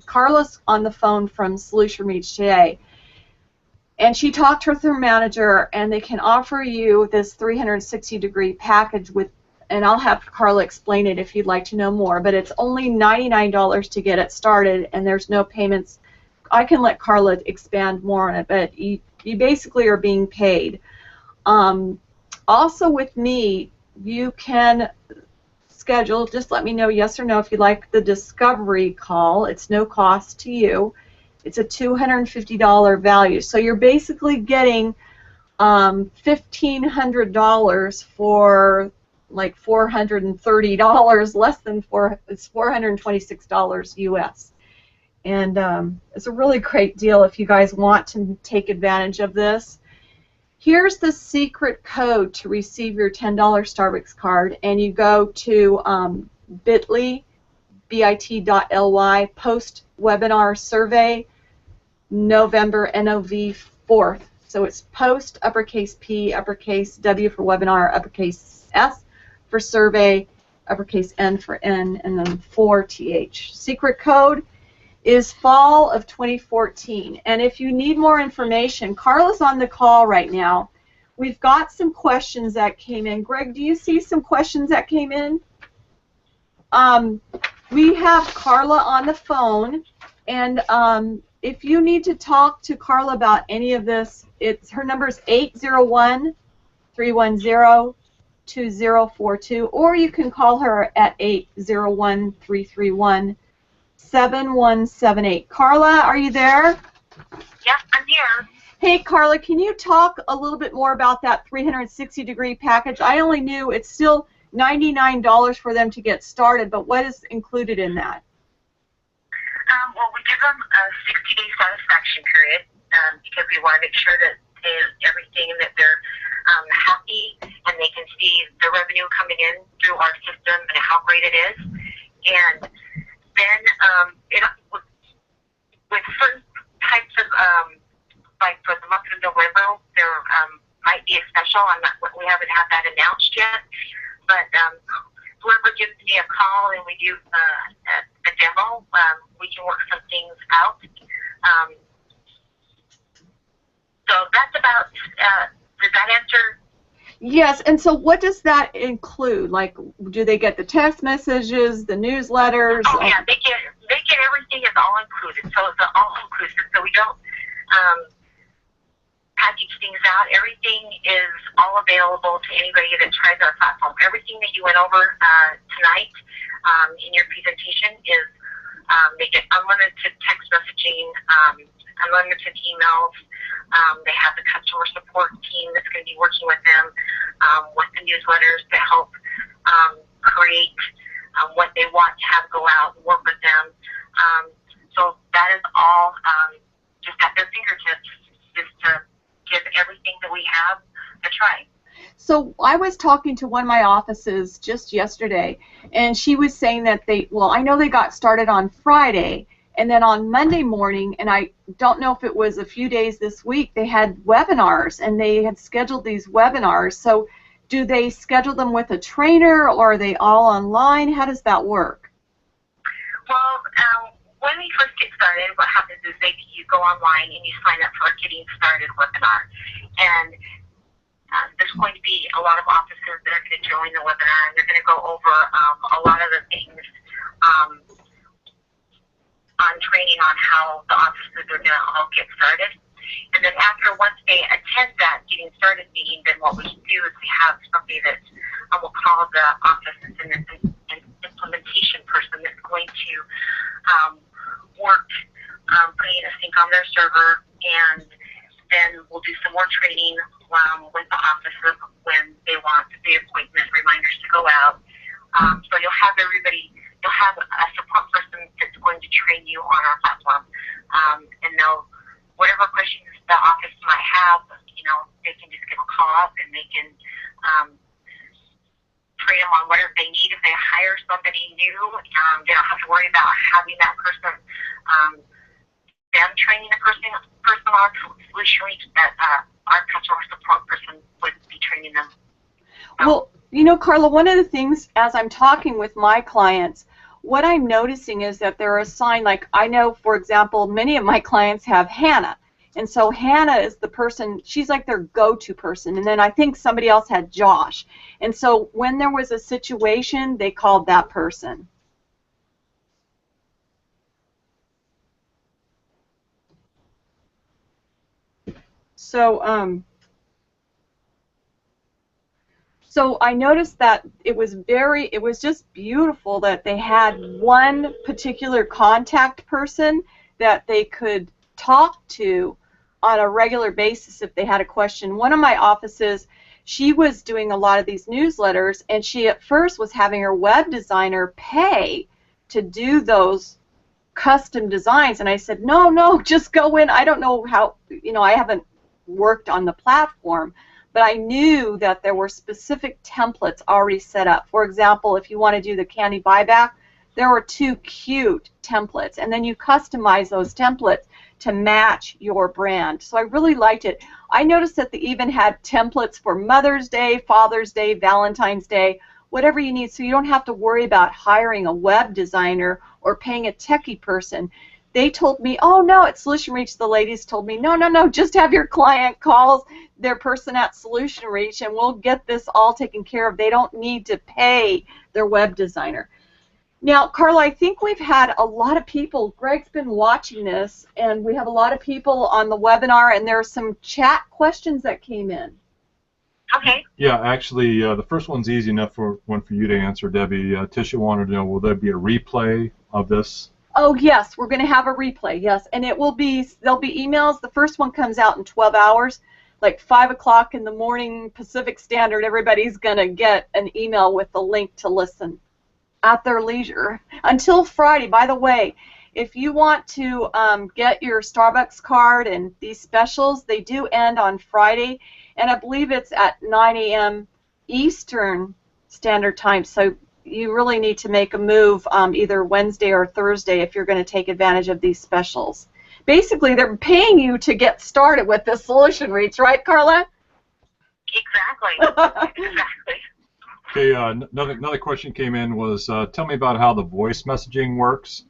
Carla's on the phone from Solution Reach today, and she talked with her manager, and they can offer you this 360-degree package with, and I'll have Carla explain it if you'd like to know more, but it's only $99 to get it started, and there's no payments. I can let Carla expand more on it, but you basically are being paid. Also with me, you can schedule, just let me know yes or no if you'd like the discovery call. It's no cost to you. It's a $250 value. So you're basically getting $1,500 for like $430, less than it's $426 US. And it's a really great deal if you guys want to take advantage of this. Here's the secret code to receive your $10 Starbucks card, and you go to bit.ly, bit.ly, post-webinar survey, November, NOV 4th. So it's post, uppercase P, uppercase W for webinar, uppercase S for survey, uppercase N for N, and then 4TH. Secret code is fall of 2014. And if you need more information, Carla's on the call right now. We've got some questions that came in. Greg, do you see some questions that came in? We have Carla on the phone, and if you need to talk to Carla about any of this, her number is 801-310-2042, or you can call her at 801-331-7178. Carla, are you there? Yep, I'm here. Hey, Carla, can you talk a little bit more about that 360-degree package? I only knew it's still $99 for them to get started, but what is included in that? Well, we give them a 60-day satisfaction period because we want to make sure that everything that they're happy and they can see the revenue coming in through our system and how great it is. And then with certain types of, like for the month of November, there might be a special. We haven't had that announced yet, but whoever gives me a call and we do a demo, we can work some things out. So that's about, does that answer? Yes, and so what does that include? Like, do they get the text messages, the newsletters? Oh yeah, they get everything is all included. So it's all inclusive. So we don't package things out. Everything is all available to anybody that tries our platform. Everything that you went over tonight in your presentation is they get unlimited text messaging, unlimited emails. They have the customer support team that's going to be working with them with the newsletters to help create what they want to have go out and work with them. So that is all just at their fingertips, just to give everything that we have a try. So I was talking to one of my offices just yesterday, and she was saying that I know they got started on Friday, and then on Monday morning, and I don't know if it was a few days this week, they had webinars, and they had scheduled these webinars. So do they schedule them with a trainer, or are they all online? How does that work? Well, when we first get started, what happens is you go online and you sign up for a Getting Started webinar. And there's going to be a lot of officers that are going to join the webinar, and they're going to go over a lot of the things on training on how the officers are going to all get started. And then once they attend that Getting Started meeting, then what we do is we have somebody that we'll call the office an implementation person that's going to work putting a sync on their server, and then we'll do some more training with the offices when they want the appointment reminders to go out. So you'll have a support person that's going to train you on our platform. And they'll, whatever questions the office might have, they can just give a call up and they can train them on whatever they need. If they hire somebody new, they don't have to worry about having that person, them training the person on solution reach, that our customer support person would be training them. Well, Carla, one of the things as I'm talking with my clients, what I'm noticing is that they're assigned, like I know, for example, many of my clients have Hannah. And so Hannah is the person, she's like their go-to person. And then I think somebody else had Josh. And so when there was a situation, they called that person. So, so I noticed that it was just beautiful that they had one particular contact person that they could talk to on a regular basis if they had a question. One of my offices, she was doing a lot of these newsletters, and she at first was having her web designer pay to do those custom designs, and I said, no, just go in. I don't know how, I haven't worked on the platform, but I knew that there were specific templates already set up. For example, if you want to do the candy buyback, there were 2 cute templates, and then you customize those templates to match your brand. So I really liked it. I noticed that they even had templates for Mother's Day, Father's Day, Valentine's Day, whatever you need, so you don't have to worry about hiring a web designer or paying a techie person. They told me, oh no, at Solution Reach, the ladies told me, no, just have your client call their person at Solution Reach and we'll get this all taken care of. They don't need to pay their web designer. Now, Carla, I think we've had a lot of people, Greg's been watching this, and we have a lot of people on the webinar, and there are some chat questions that came in. Okay. Yeah, actually, the first one's easy enough for you to answer, Debbie. Tisha wanted to know, will there be a replay of this? Oh, yes, we're going to have a replay, yes, and there'll be emails. The first one comes out in 12 hours, like 5 o'clock in the morning Pacific Standard. Everybody's going to get an email with the link to listen at their leisure until Friday. By the way, if you want to get your Starbucks card and these specials, they do end on Friday, and I believe it's at 9 a.m. Eastern Standard Time, so you really need to make a move either Wednesday or Thursday if you're going to take advantage of these specials. Basically, they're paying you to get started with this Solution Reach, right, Carla? Exactly. Exactly. Okay, another question came in was, tell me about how the voice messaging works.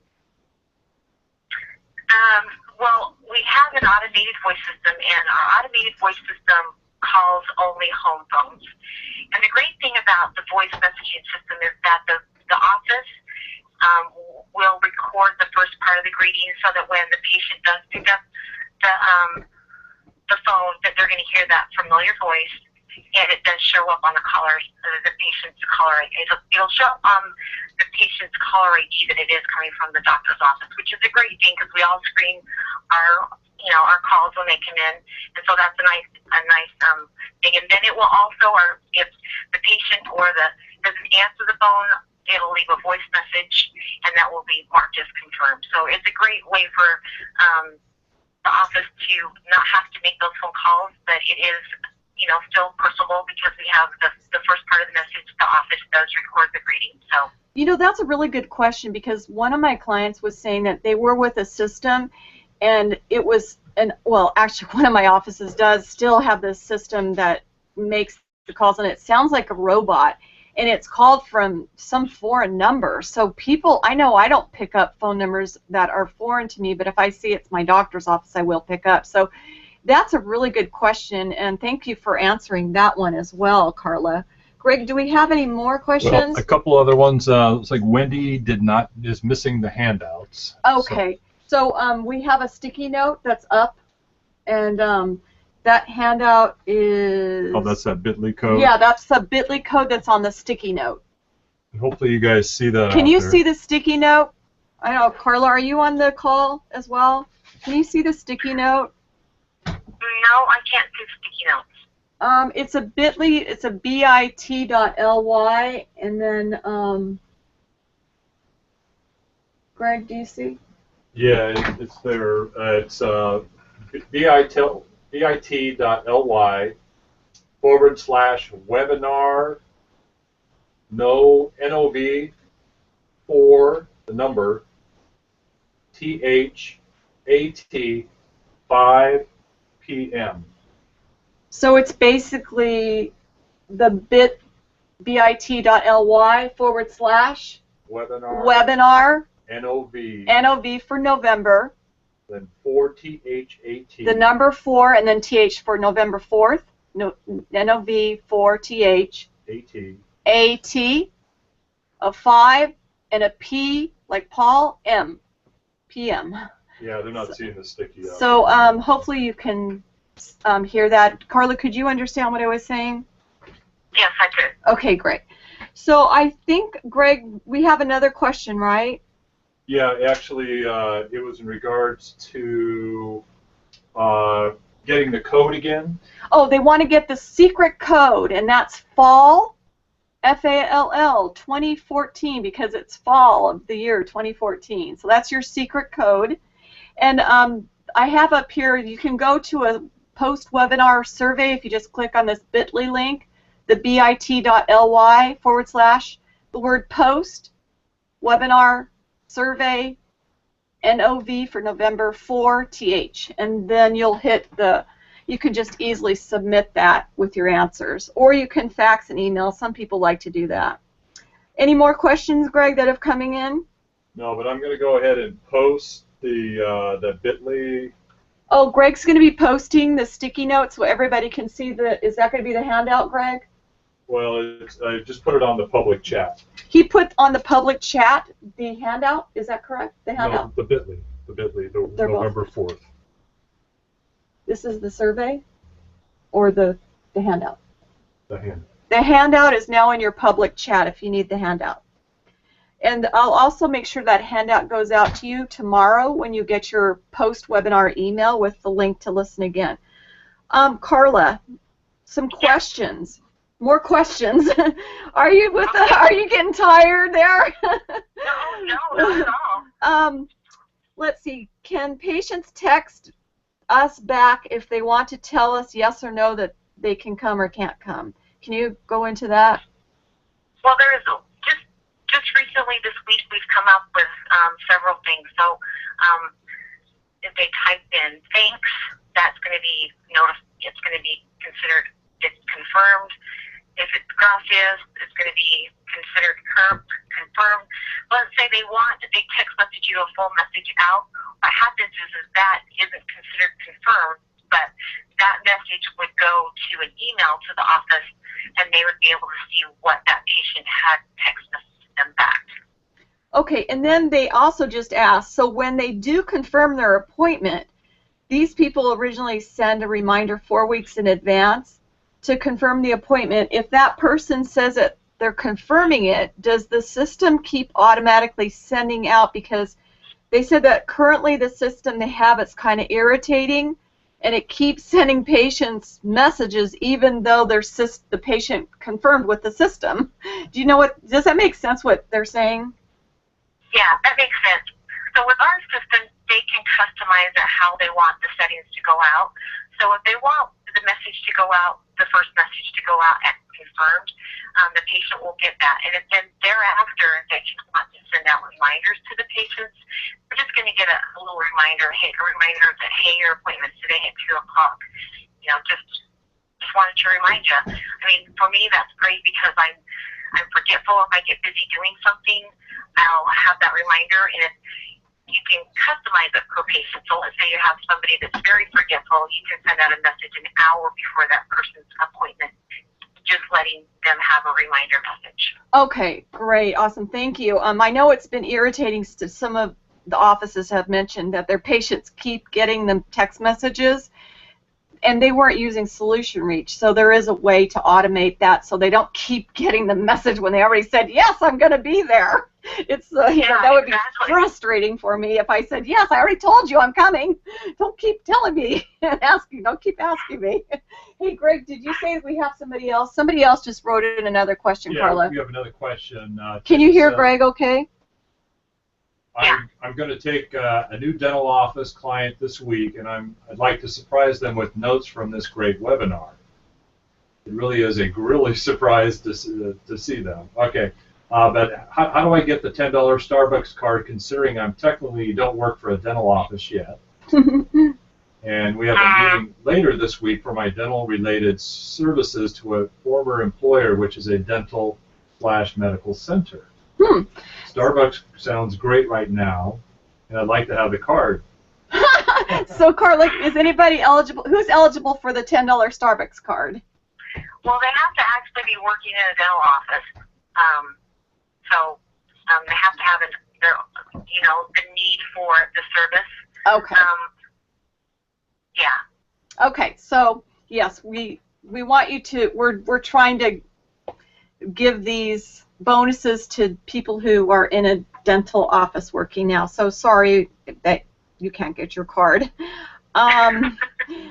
Well, we have an automated voice system, and our automated voice system calls only home phones. And the great thing about the voice messaging system is that the office will record the first part of the greeting so that when the patient does pick up the phone, that they're going to hear that familiar voice. And it does show up on the patient's caller ID. It'll show up on the patient's caller ID that it is coming from the doctor's office, which is a great thing because we all screen our calls when they come in, and so that's a nice thing. And then it will also, if the patient doesn't answer the phone, it'll leave a voice message, and that will be marked as confirmed. So it's a great way for the office to not have to make those phone calls, but it is still personable because we have the first part of the message. The office does record the greeting. So that's a really good question, because one of my clients was saying that they were with a system, and it was actually one of my offices does still have this system that makes the calls, and it sounds like a robot, and it's called from some foreign number. So people, I know I don't pick up phone numbers that are foreign to me, but if I see it's my doctor's office, I will pick up. So that's a really good question, and thank you for answering that one as well, Carla. Greg, do we have any more questions? Well, a couple other ones. It's like Wendy is missing the handouts. Okay, so we have a sticky note that's up, and that handout is... Oh, that's that bit.ly code? Yeah, that's the bit.ly code that's on the sticky note. Hopefully you guys see that. Can you see the sticky note? I don't know, Carla, are you on the call as well? Can you see the sticky note? no, I can't do sticky notes. It's a bit.ly, it's a bit.ly, and then, Greg, do you see? Yeah, it's there. It's bit.ly/webinar NOV 4 the number THAT 5 p.m. So it's basically the bit.ly/webinar NOV for November, then 4 THAT, the number 4, and then TH for November 4th, NOV 4 TH AT, a 5, and a P like Paul, M, PM. Yeah, they're not seeing the sticky up. So hopefully you can hear that. Carla, could you understand what I was saying? Yes, I could. Okay, great. So I think, Greg, we have another question, right? Yeah, actually, it was in regards to getting the code again. Oh, they want to get the secret code, and that's fall, FALL 2014, because it's fall of the year 2014. So that's your secret code. And I have up here, you can go to a post-webinar survey if you just click on this bit.ly link, the bit.ly/ the word post, webinar, survey, NOV for November 4 TH, and then you'll hit you can just easily submit that with your answers, or you can fax and email. Some people like to do that. Any more questions, Greg, that have coming in? No, but I'm going to go ahead and post the bit.ly. Oh, Greg's going to be posting the sticky notes so everybody can see is that going to be the handout, Greg? Well, I just put it on the public chat. He put on the public chat the handout, is that correct? The handout? No, the bit.ly, the November 4th. This is the survey or the handout? The handout. The handout is now in your public chat if you need the handout. And I'll also make sure that handout goes out to you tomorrow when you get your post-webinar email with the link to listen again. Carla, some questions. More questions. Are you getting tired there? No, not at all. Let's see. Can patients text us back if they want to tell us yes or no that they can come or can't come? Can you go into that? Well, there is just recently this week we've come up with several things. So if they type in thanks, that's going to be it's going to be considered confirmed. If it's gracias, it's going to be considered confirmed. Let's say they text message you a full message out. What happens is that isn't considered confirmed, but that message would go to an email to the office, and they would be able to see what that patient had text messaged them back. Okay, and then they also just asked, so when they do confirm their appointment, these people originally send a reminder 4 weeks in advance to confirm the appointment. If that person says that they're confirming it, does the system keep automatically sending out? Because they said that currently the system they have, it's kind of irritating, and it keeps sending patients messages even though the patient confirmed with the system. Do you know does that make sense what they're saying? Yeah, that makes sense. So with our system, they can customize it how they want the settings to go out. So if they want the message to go out, the first message to go out as confirmed, the patient will get that. And if then thereafter they just want to send out reminders to the patients, we're just going to get a little reminder, that, hey, your appointment's today at 2 o'clock. Just wanted to remind you. I mean, for me, that's great because I'm forgetful. If I get busy doing something, I'll have that reminder, and you can customize it per patient. So let's say you have somebody that's very forgetful, you can send out a message an hour before that person's appointment, just letting them have a reminder message. Okay, great, awesome, thank you. I know it's been irritating to some of the offices have mentioned that their patients keep getting them text messages, and they weren't using Solution Reach, so there is a way to automate that so they don't keep getting the message when they already said, yes, I'm going to be there. It's that would be frustrating for me if I said, yes, I already told you I'm coming. Don't keep telling me and asking. Don't keep asking me. Hey, Greg, did you say we have somebody else? Somebody else just wrote in another question, Carla. Yeah, we have another question. Can you hear Greg okay? I'm going to take a new dental office client this week, and I'd like to surprise them with notes from this great webinar. It really is a really surprise to see them. Okay, but how do I get the $10 Starbucks card, considering I'm technically don't work for a dental office yet? And we have a meeting later this week for my dental-related services to a former employer, which is a dental/medical center. Starbucks sounds great right now, and I'd like to have the card. So, Carla, is anybody eligible? Who's eligible for the $10 Starbucks card? Well, they have to actually be working in a dental office. They have to have the need for the service. Okay. Yeah. Okay. So yes, we want you to. We're trying to give these bonuses to people who are in a dental office working now. So sorry that you can't get your card.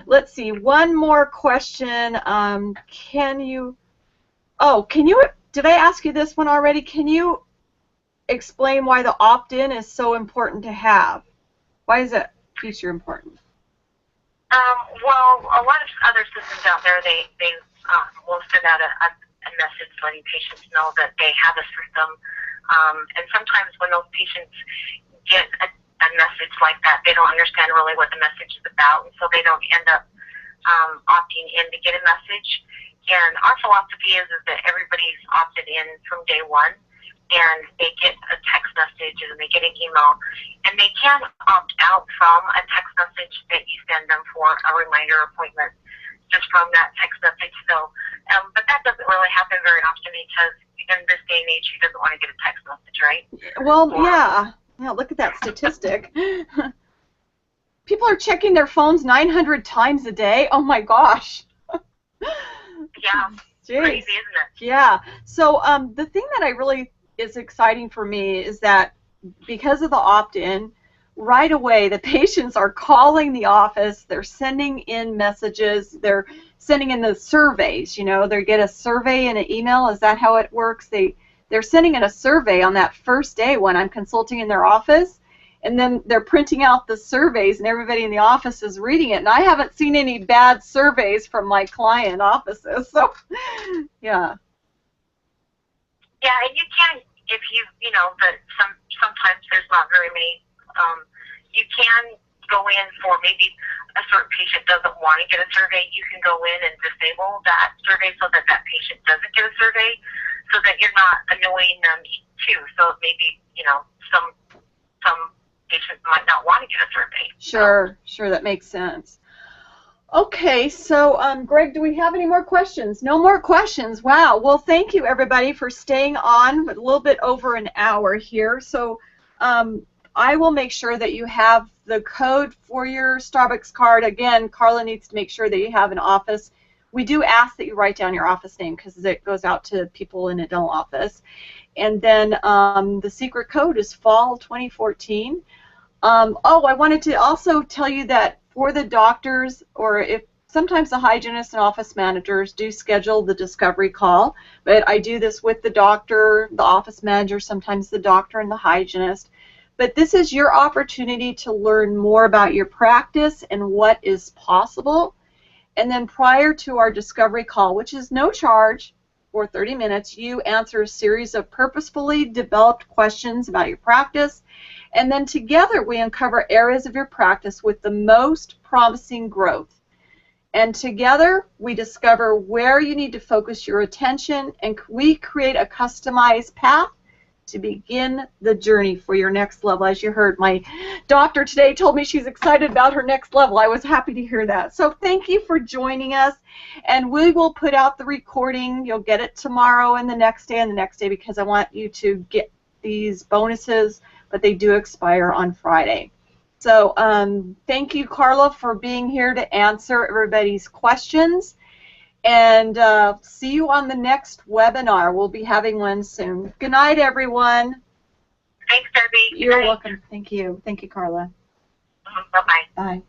Let's see. One more question. Did I ask you this one already? Can you explain why the opt-in is so important to have? Why is that feature important? Well, a lot of other systems out there, they will send out a message letting patients know that they have a system. And sometimes when those patients get a message like that, they don't understand really what the message is about, and so they don't end up opting in to get a message. And our philosophy is that everybody's opted in from day one, and they get a text message and they get an email, and they can opt out from a text message that you send them for a reminder appointment just from that text message. So, but that doesn't really happen very often because in this day and age, who doesn't want to get a text message, right? Well, yeah. Yeah, look at that statistic. People are checking their phones 900 times a day. Oh my gosh. Yeah. Jeez. Crazy, isn't it? Yeah. So the thing that I really is exciting for me is that because of the opt-in, right away the patients are calling the office, they're sending in messages, they're sending in the surveys, they get a survey in an email. Is that how it works? They're sending in a survey on that first day when I'm consulting in their office, and then they're printing out the surveys and everybody in the office is reading it, and I haven't seen any bad surveys from my client offices. So yeah. Yeah, and you can, if but sometimes there's not very many, you can go in for maybe a certain patient doesn't want to get a survey. You can go in and disable that survey so that that patient doesn't get a survey, so that you're not annoying them too. So maybe, some patients might not want to get a survey. Sure, that makes sense. Okay, so Greg, do we have any more questions? No more questions. Wow. Well, thank you everybody for staying on a little bit over an hour here. So I will make sure that you have the code for your Starbucks card. Again, Carla needs to make sure that you have an office. We do ask that you write down your office name because it goes out to people in a dental office. And then the secret code is fall 2014. I wanted to also tell you that for the doctors, or if sometimes the hygienists and office managers do schedule the discovery call, but I do this with the doctor, the office manager, sometimes the doctor and the hygienist. But this is your opportunity to learn more about your practice and what is possible. And then prior to our discovery call, which is no charge for 30 minutes, you answer a series of purposefully developed questions about your practice. And then together we uncover areas of your practice with the most promising growth. And together we discover where you need to focus your attention, and we create a customized path to begin the journey for your next level. As you heard, my doctor today told me she's excited about her next level. I was happy to hear that. So thank you for joining us, and we will put out the recording. You'll get it tomorrow and the next day because I want you to get these bonuses, but they do expire on Friday. So thank you, Carla, for being here to answer everybody's questions. And see you on the next webinar. We'll be having one soon. Good night, everyone. Thanks, Debbie. You're welcome. Thank you. Thank you, Carla. Bye-bye. Bye.